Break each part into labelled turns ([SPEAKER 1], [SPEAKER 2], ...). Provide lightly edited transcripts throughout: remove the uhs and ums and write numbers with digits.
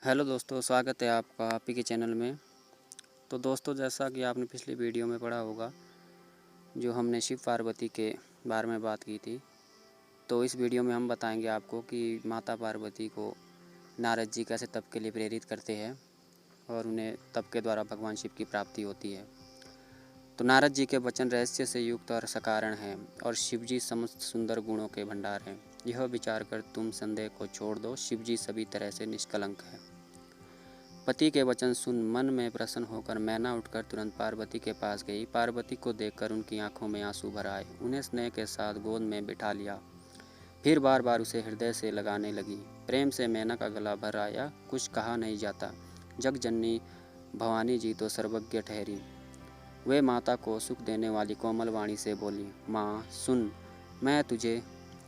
[SPEAKER 1] Hello दोस्तों, स्वागत है आपका आप ही के चैनल में। तो दोस्तों, जैसा कि आपने पिछली वीडियो में पढ़ा होगा, जो हमने शिव पार्वती के बारे में बात की थी, तो इस वीडियो में हम बताएंगे आपको कि माता पार्वती को नारद जी कैसे तप के लिए प्रेरित करते हैं और उन्हें तप के द्वारा भगवान शिव की प्राप्ति होती है। तो नारद जी के वचन रहस्य से युक्त और सकारण हैं और शिव जी समस्त सुंदर गुणों के भंडार हैं। यह विचार कर तुम संदेह को छोड़ दो, शिव जी सभी तरह से निष्कलंक है। पति के वचन सुन मन में प्रसन्न होकर मैना उठकर तुरंत पार्वती के पास गई। पार्वती को देखकर उनकी आंखों में आंसू भर आए। उन्हें स्नेह के साथ गोद में बिठा लिया, फिर बार बार उसे हृदय से लगाने लगी। प्रेम से मैना का गला भर आया। कुछ कहा नहीं जाता। जगजननी भवानी जी तो सर्वज्ञ ठहरी। वे माता को सुख देने वाली कोमल वाणी से बोली, माँ सुन, मैं तुझे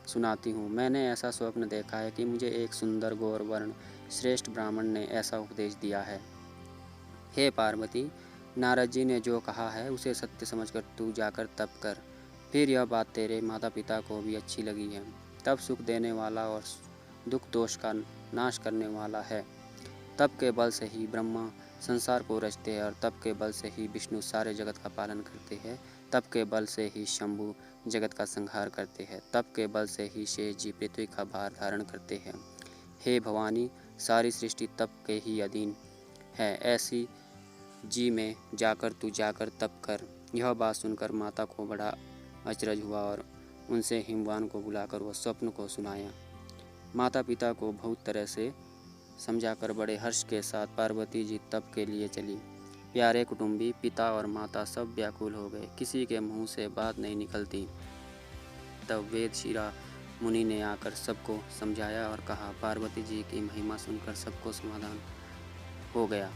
[SPEAKER 1] सुनाती हूँ। मैंने ऐसा स्वप्न देखा है कि मुझे एक सुंदर गौर वर्ण श्रेष्ठ ब्राह्मण ने ऐसा उपदेश दिया है। हे पार्वती, नारद जी ने जो कहा है उसे सत्य समझकर तू जाकर तप कर। फिर यह बात तेरे माता पिता को भी अच्छी लगी है। तप सुख देने वाला और दुख दोष का नाश करने वाला है। तप के बल से ही ब्रह्मा संसार को रचते हैं और तप के बल से ही विष्णु सारे जगत का पालन करते हैं। तप के बल से ही शंभु जगत का संहार करते हैं। तप के बल से ही शेष जी पृथ्वी का भार धारण करते हैं। हे भवानी, सारी सृष्टि तप के ही अधीन है। ऐसी जी में जाकर तू जाकर तप कर। यह बात सुनकर माता को बड़ा अचरज हुआ और उनसे हिमवान को बुलाकर वह स्वप्न को सुनाया। माता पिता को बहुत तरह से समझाकर बड़े हर्ष के साथ पार्वती जी तप के लिए चली। प्यारे कुटुंबी, पिता और माता सब व्याकुल हो गए। किसी के मुंह से बात नहीं निकलती। तब वेद शिरा मुनि ने आकर सबको समझाया और कहा, पार्वती जी की महिमा सुनकर सबको समाधान हो गया।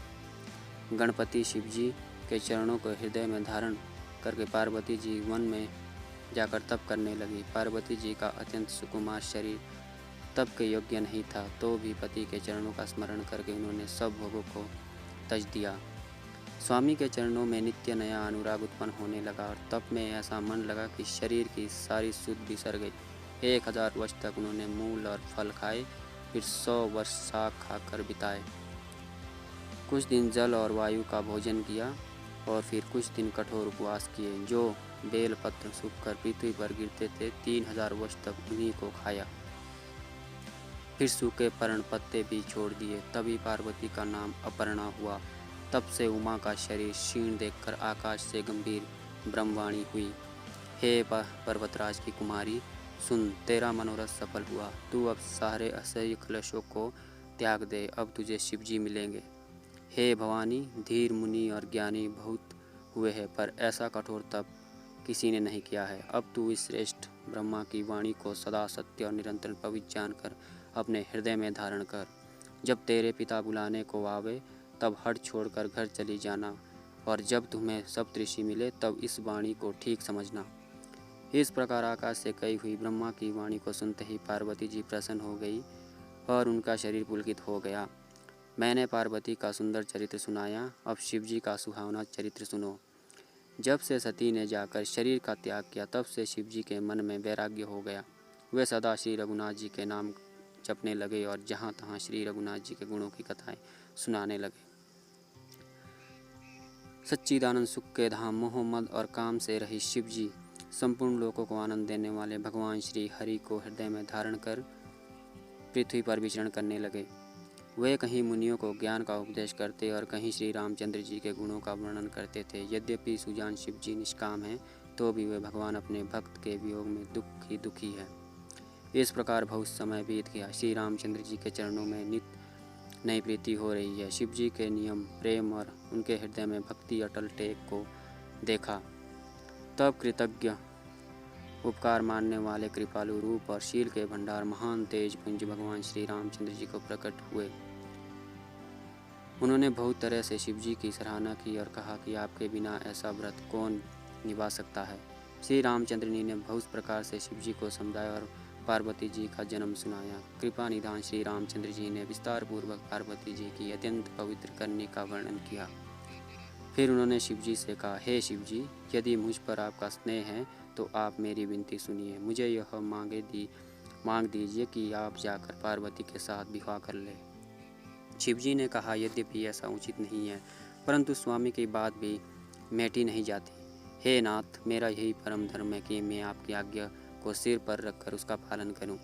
[SPEAKER 1] गणपति शिव जी के चरणों को हृदय में धारण करके पार्वती जी वन में जाकर तप करने लगी। पार्वती जी का अत्यंत सुकुमार शरीर तप के योग्य नहीं था, तो भी पति के चरणों का स्मरण करके उन्होंने सब भोगों को तज दिया। स्वामी के चरणों में नित्य नया अनुराग उत्पन्न होने लगा और तप में ऐसा मन लगा कि शरीर की सारी सुध बिसर गई। 1000 वर्ष तक उन्होंने मूल और फल खाए, फिर 100 वर्ष साग खाकर बिताए। कुछ दिन जल और वायु का भोजन किया और फिर कुछ दिन कठोर उपवास किए। जो बेल पत्र सूखकर पृथ्वी पर गिरते थे, 3000 वर्ष तक उन्हीं को खाया। फिर सूखे पर्ण पत्ते भी छोड़ दिए। तभी पार्वती का नाम अपर्णा हुआ। तब से उमा का शरीर क्षीण देखकर आकाश से गंभीर ब्रह्मवाणी हुई, हे पर्वतराज की कुमारी, सुन, तेरा मनोरथ सफल हुआ। तू अब सारे असह्य क्लेशों को त्याग दे, अब तुझे शिवजी मिलेंगे। हे भवानी, धीर मुनि और ज्ञानी बहुत हुए हैं, पर ऐसा कठोर तप किसी ने नहीं किया है। अब तू इस श्रेष्ठ ब्रह्मा की वाणी को सदा सत्य और निरंतर पवित्र जानकर अपने हृदय में धारण कर। जब तेरे पिता बुलाने को आवे, तब हट छोड़कर घर चली जाना, और जब तुम्हें सप्तऋषि मिले तब इस वाणी को ठीक समझना। इस प्रकार आकाश से कही हुई ब्रह्मा की वाणी को सुनते ही पार्वती जी प्रसन्न हो गई और उनका शरीर पुलकित हो गया। मैंने पार्वती का सुंदर चरित्र सुनाया, अब शिव जी का सुहावना चरित्र सुनो। जब से सती ने जाकर शरीर का त्याग किया, तब से शिव जी के मन में वैराग्य हो गया। वे सदा श्री रघुनाथ जी के नाम जपने लगे और जहाँ तहाँ श्री रघुनाथ जी के गुणों की कथाएं सुनाने लगे। सच्चिदानंद सुख के धाम मोह मद और काम से रहित शिव जी संपूर्ण लोकों को आनंद देने वाले भगवान श्री हरि को हृदय में धारण कर पृथ्वी पर विचरण करने लगे। वे कहीं मुनियों को ज्ञान का उपदेश करते और कहीं श्री रामचंद्र जी के गुणों का वर्णन करते थे। यद्यपि सुजान शिव जी निष्काम हैं, तो भी वे भगवान अपने भक्त के वियोग में दुखी है। इस प्रकार बहुत समय बीत गया। श्री रामचंद्र जी के चरणों में नित्य नई प्रीति हो रही है। शिव जी के नियम, प्रेम और उनके हृदय में भक्ति अटल टेक को देखा। तब कृतज्ञ, उपकार मानने वाले, कृपालु रूप और शील के भंडार, महान तेज पुंज भगवान श्री रामचंद्र जी को प्रकट हुए। उन्होंने बहुत तरह से शिव जी की सराहना की और कहा कि आपके बिना ऐसा व्रत कौन निभा सकता है। श्री रामचंद्र जी ने बहुत प्रकार से शिव जी को समझाया और पार्वती जी का जन्म सुनाया। कृपा निधान श्री रामचंद्र जी ने विस्तार पूर्वक पार्वती जी की अत्यंत पवित्र करने का वर्णन किया। फिर उन्होंने शिव जी से कहा, हे शिव जी, यदि मुझ पर आपका स्नेह है तो आप मेरी विनती सुनिए। मुझे यह मांग दीजिए कि आप जाकर पार्वती के साथ विवाह कर ले। शिवजी ने कहा, यद्यपि ऐसा उचित नहीं है, परंतु स्वामी की बात भी मेटी नहीं जाती। हे नाथ, मेरा यही परम धर्म है कि मैं आपकी आज्ञा को सिर पर रखकर उसका पालन करूं।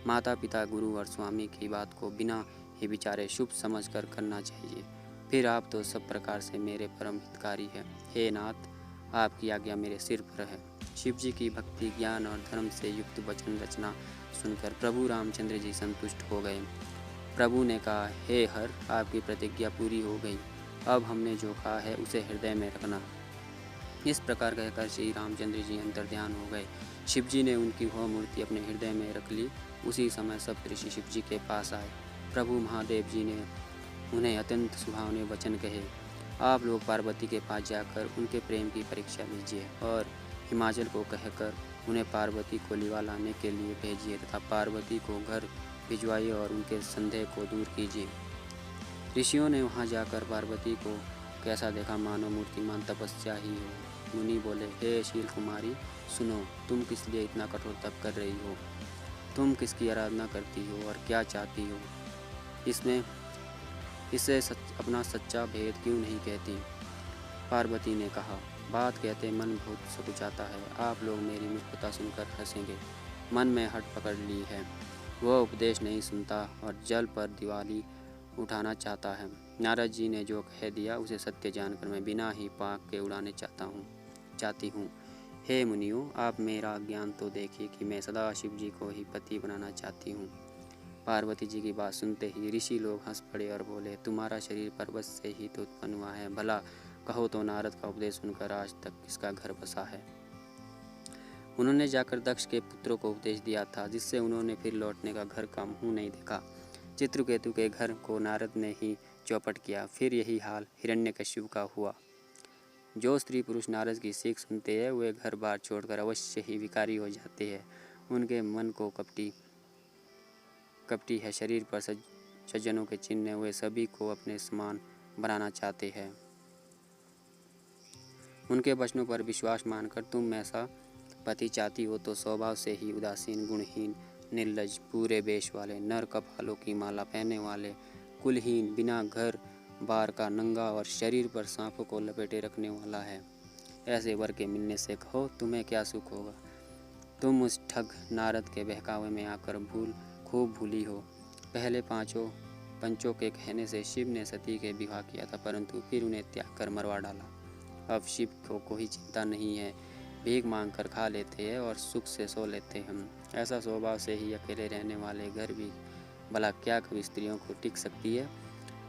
[SPEAKER 1] माता पिता, गुरु और स्वामी की बात को बिना ही विचारे शुभ समझकर करना चाहिए। फिर आप तो सब प्रकार से मेरे परम हितकारी हैं। हे नाथ, आपकी आज्ञा मेरे सिर पर है। शिव जी की भक्ति, ज्ञान और धर्म से युक्त वचन रचना सुनकर प्रभु रामचंद्र जी संतुष्ट हो गए। प्रभु ने कहा, हे हर, आपकी प्रतिज्ञा पूरी हो गई। अब हमने जो कहा है उसे हृदय में रखना। इस प्रकार कहकर श्री रामचंद्र जी अंतर्ध्यान हो गए। शिव जी ने उनकी वह मूर्ति अपने हृदय में रख ली। उसी समय सब ऋषि शिव जी के पास आए। प्रभु महादेव जी ने उन्हें अत्यंत सुहावने वचन कहे। आप लोग पार्वती के पास जाकर उनके प्रेम की परीक्षा लीजिए और हिमाचल को कहकर उन्हें पार्वती को लिवा लाने के लिए भेजिए तथा पार्वती को घर भिजवाइए और उनके संदेह को दूर कीजिए। ऋषियों ने वहां जाकर पार्वती को कैसा देखा, मानो मूर्तिमान तपस्या ही हो। मुनि बोले, हे शील कुमारी, सुनो, तुम किस लिए इतना कठोर तप कर रही हो? तुम किसकी आराधना करती हो और क्या चाहती हो? इससे अपना सच्चा भेद क्यों नहीं कहती? पार्वती ने कहा, बात कहते मन बहुत सकुचाता है। आप लोग मेरी मूर्खता सुनकर हंसेंगे। मन में हट पकड़ ली है। वह उपदेश नहीं सुनता और जल पर दिवाली उठाना चाहता है। नारद जी ने जो कह दिया उसे सत्य जानकर मैं बिना ही पाक के उड़ाने चाहती हूँ। हे मुनियों, आप मेरा ज्ञान तो देखिए कि मैं सदा शिव जी को ही पति बनाना चाहती हूँ। पार्वती जी की बात सुनते ही ऋषि लोग हंस पड़े और बोले, तुम्हारा शरीर पर्वत से ही तो उत्पन्न हुआ है। भला कहो तो नारद का उपदेश सुनकर आज तक किसका घर बसा है? उन्होंने जाकर दक्ष के पुत्रों को उपदेश दिया था, जिससे उन्होंने फिर लौटने का घर का मुँह नहीं देखा। चित्रकेतु के घर को नारद ने ही चौपट किया। फिर यही हाल हिरण्यकश्यप का हुआ। जो स्त्री पुरुष नारद की सीख सुनते हैं वे घर बार छोड़कर अवश्य ही विकारी हो जाते हैं। उनके मन को कपटी है, शरीर पर सज्जनों के चिन्ह, वे सभी को अपने समान बनाना चाहते हैं। उनके वचनों पर विश्वास मानकर तुम ऐसा पति चाहती हो तो स्वभाव से ही उदासीन, गुणहीन, निर्लज, पूरे वेश वाले, नर कपालों की माला पहनने वाले, कुलहीन, बिना घर बार का, नंगा और शरीर पर सांपों को लपेटे रखने वाला है। ऐसे वर के मिलने से कहो तुम्हें क्या सुख होगा। तुम उस ठग नारद के बहकावे में आकर खूब भूली हो। पहले पंचों के कहने से शिव ने सती के विवाह किया था, परंतु फिर उन्हें त्याग कर मरवा डाला। अब शिव को कोई चिंता नहीं है, भीख मांग कर खा लेते हैं और सुख से सो लेते हैं। ऐसा स्वभाव से ही अकेले रहने वाले घर भी भला क्या कभी स्त्रियों को टिक सकती है?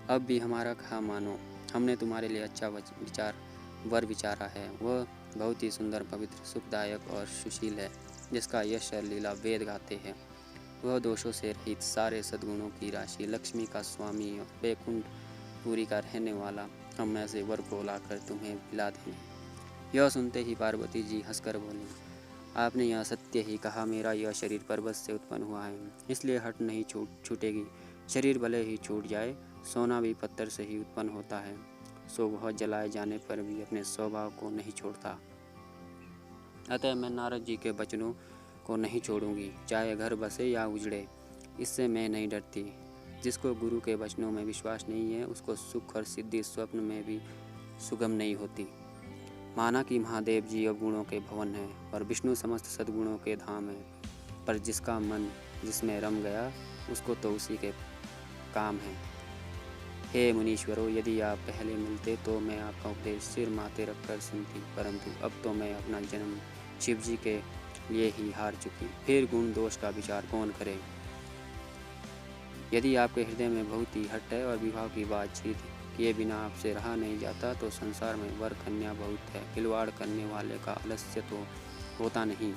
[SPEAKER 1] अब भी हमारा कहा मानो, हमने तुम्हारे लिए अच्छा वर विचारा है। वह बहुत ही सुंदर, पवित्र, सुखदायक और सुशील है, जिसका यश और लीला वेद गाते हैं। वह दोषों से रहित, सारे सद्गुणों की राशि, लक्ष्मी का स्वामी और वैकुंठ पुरी का रहने वाला, हम ऐसे वर को लाकर तुम्हें दिला देंगे। यह सुनते ही पार्वती जी हंसकर बोली, आपने यह सत्य ही कहा। मेरा यह शरीर पर्वत से उत्पन्न हुआ है, इसलिए हट नहीं छूटेगी। शरीर भले ही छूट जाए, सोना भी पत्थर से ही उत्पन्न होता है, सो वह जलाए जाने पर भी अपने स्वभाव को नहीं छोड़ता। अतः मैं नारद जी के वचनों को नहीं छोड़ूंगी, चाहे घर बसे या उजड़े। इससे मैं नहीं डरती। जिसको गुरु के वचनों में विश्वास नहीं है, उसको सुख और सिद्धि स्वप्न में भी सुगम नहीं होती। माना कि महादेव जी अवगुणों के भवन है और विष्णु समस्त सद्गुणों के धाम है, पर जिसका मन जिसमें रम गया उसको तो उसी के काम है। हे मुनीश्वरों, यदि आप पहले मिलते तो मैं आपका उपदेश सिर माथे रखकर सुनती, परंतु अब तो मैं अपना जन्म शिव जी के लिए ही हार चुकी। फिर गुण दोष का विचार कौन करे? यदि आपके हृदय में बहुत ही हट है और विवाह की बातचीत किए बिना आपसे रहा नहीं जाता, तो संसार में वर कन्या बहुत है। खिलवाड़ करने वाले का आलस्य तो होता नहीं।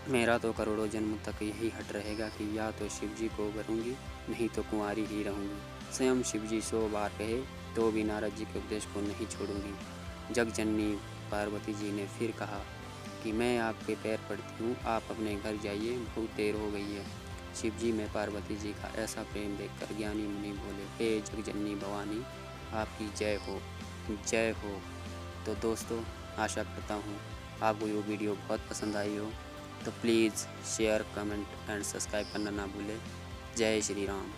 [SPEAKER 1] मेरा तो करोड़ों जन्म तक यही हट रहेगा कि या तो शिव जी को वरूंगी, नहीं तो कुंवारी ही रहूंगी। स्वयं शिव जी 100 बार कहे तो भी नारद जी के उपदेश को नहीं छोड़ूंगी। जगजननी पार्वती जी ने फिर कहा कि मैं आपके पैर पड़ती हूँ, आप अपने घर जाइए, बहुत देर हो गई है। शिव जी में पार्वती जी का ऐसा प्रेम देखकर ज्ञानी मुनि बोले, हे जगजननी भवानी, आपकी जय हो, जय हो। तो दोस्तों, आशा करता हूँ आपको ये वीडियो बहुत पसंद आई हो, तो please share, comment and subscribe करना ना भूलें। जय श्री राम।